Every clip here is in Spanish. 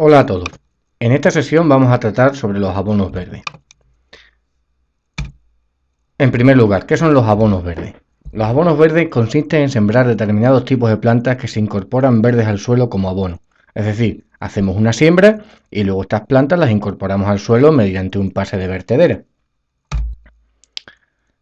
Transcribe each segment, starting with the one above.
Hola a todos. En esta sesión vamos a tratar sobre los abonos verdes. En primer lugar, ¿qué son los abonos verdes? Los abonos verdes consisten en sembrar determinados tipos de plantas que se incorporan verdes al suelo como abono. Es decir, hacemos una siembra y luego estas plantas las incorporamos al suelo mediante un pase de vertedera.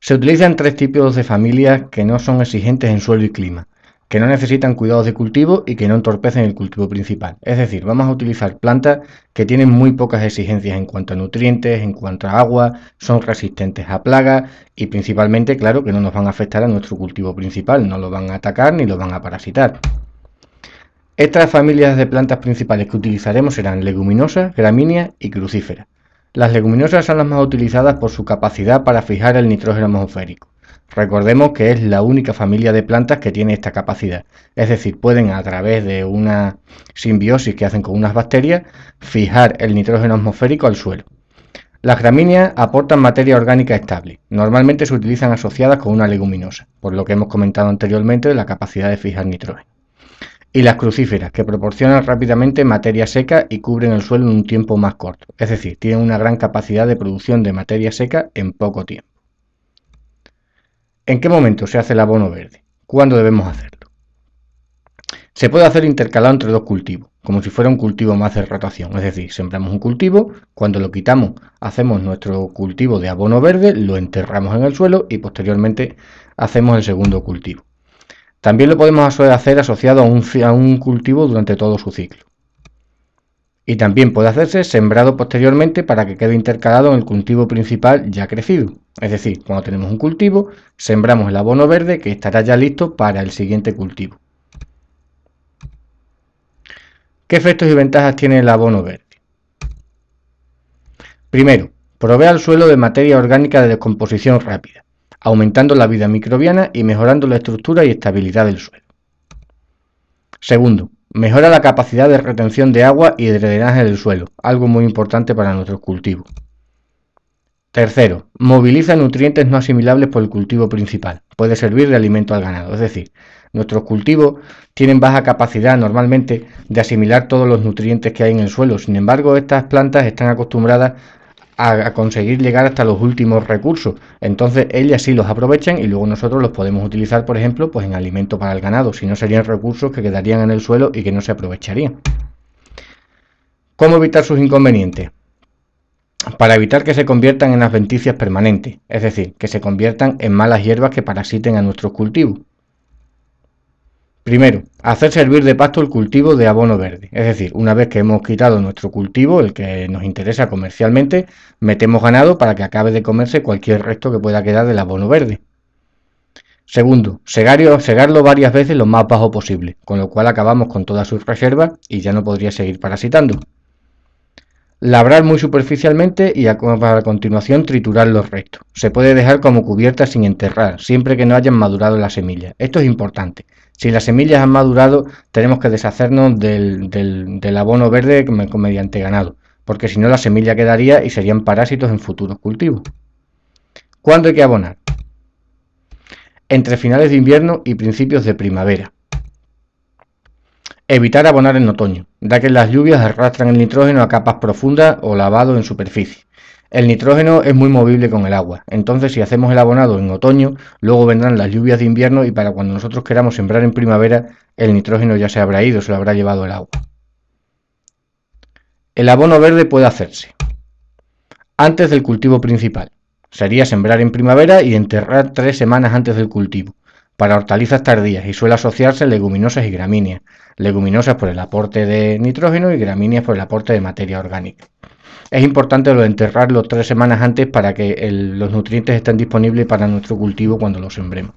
Se utilizan tres tipos de familias que no son exigentes en suelo y clima, que no necesitan cuidados de cultivo y que no entorpecen el cultivo principal. Es decir, vamos a utilizar plantas que tienen muy pocas exigencias en cuanto a nutrientes, en cuanto a agua, son resistentes a plagas y principalmente, claro, que no nos van a afectar a nuestro cultivo principal, no lo van a atacar ni lo van a parasitar. Estas familias de plantas principales que utilizaremos serán leguminosas, gramíneas y crucíferas. Las leguminosas son las más utilizadas por su capacidad para fijar el nitrógeno atmosférico. Recordemos que es la única familia de plantas que tiene esta capacidad, es decir, pueden a través de una simbiosis que hacen con unas bacterias fijar el nitrógeno atmosférico al suelo. Las gramíneas aportan materia orgánica estable, normalmente se utilizan asociadas con una leguminosa, por lo que hemos comentado anteriormente de la capacidad de fijar nitrógeno. Y las crucíferas, que proporcionan rápidamente materia seca y cubren el suelo en un tiempo más corto, es decir, tienen una gran capacidad de producción de materia seca en poco tiempo. ¿En qué momento se hace el abono verde? ¿Cuándo debemos hacerlo? Se puede hacer intercalado entre dos cultivos, como si fuera un cultivo más de rotación, es decir, sembramos un cultivo, cuando lo quitamos hacemos nuestro cultivo de abono verde, lo enterramos en el suelo y posteriormente hacemos el segundo cultivo. También lo podemos hacer asociado a un cultivo durante todo su ciclo. Y también puede hacerse sembrado posteriormente para que quede intercalado en el cultivo principal ya crecido. Es decir, cuando tenemos un cultivo, sembramos el abono verde que estará ya listo para el siguiente cultivo. ¿Qué efectos y ventajas tiene el abono verde? Primero, provee al suelo de materia orgánica de descomposición rápida, aumentando la vida microbiana y mejorando la estructura y estabilidad del suelo. Segundo, mejora la capacidad de retención de agua y de drenaje del suelo, algo muy importante para nuestros cultivos. Tercero, moviliza nutrientes no asimilables por el cultivo principal. Puede servir de alimento al ganado, es decir, nuestros cultivos tienen baja capacidad normalmente de asimilar todos los nutrientes que hay en el suelo. Sin embargo, estas plantas están acostumbradas a conseguir llegar hasta los últimos recursos. Entonces ellas sí los aprovechan y luego nosotros los podemos utilizar, por ejemplo, pues en alimento para el ganado. Si no, serían recursos que quedarían en el suelo y que no se aprovecharían. ¿Cómo evitar sus inconvenientes? Para evitar que se conviertan en adventicias permanentes, es decir, que se conviertan en malas hierbas que parasiten a nuestros cultivos. Primero, hacer servir de pasto el cultivo de abono verde, es decir, una vez que hemos quitado nuestro cultivo, el que nos interesa comercialmente, metemos ganado para que acabe de comerse cualquier resto que pueda quedar del abono verde. Segundo, segarlo varias veces lo más bajo posible, con lo cual acabamos con todas sus reservas y ya no podría seguir parasitando. Labrar muy superficialmente y a continuación triturar los restos. Se puede dejar como cubierta sin enterrar, siempre que no hayan madurado las semillas. Esto es importante. Si las semillas han madurado, tenemos que deshacernos del abono verde mediante ganado, porque si no la semilla quedaría y serían parásitos en futuros cultivos. ¿Cuándo hay que abonar? Entre finales de invierno y principios de primavera. Evitar abonar en otoño, ya que las lluvias arrastran el nitrógeno a capas profundas o lavado en superficie. El nitrógeno es muy movible con el agua, entonces si hacemos el abonado en otoño, luego vendrán las lluvias de invierno y para cuando nosotros queramos sembrar en primavera, el nitrógeno ya se habrá ido, se lo habrá llevado el agua. El abono verde puede hacerse antes del cultivo principal. Sería sembrar en primavera y enterrar 3 semanas antes del cultivo. Para hortalizas tardías y suele asociarse leguminosas y gramíneas. Leguminosas por el aporte de nitrógeno y gramíneas por el aporte de materia orgánica. Es importante lo de enterrarlo 3 semanas antes para que los nutrientes estén disponibles para nuestro cultivo cuando lo sembremos.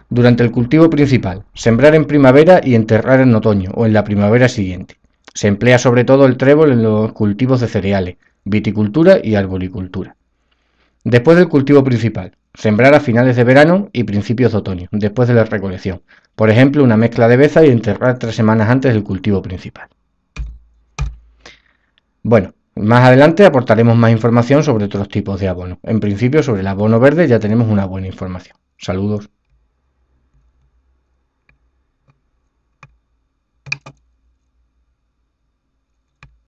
Durante el cultivo principal, sembrar en primavera y enterrar en otoño o en la primavera siguiente. Se emplea sobre todo el trébol en los cultivos de cereales, viticultura y arboricultura. Después del cultivo principal, sembrar a finales de verano y principios de otoño, después de la recolección. Por ejemplo, una mezcla de beza y enterrar 3 semanas antes del cultivo principal. Bueno, más adelante aportaremos más información sobre otros tipos de abono. En principio, sobre el abono verde ya tenemos una buena información. Saludos.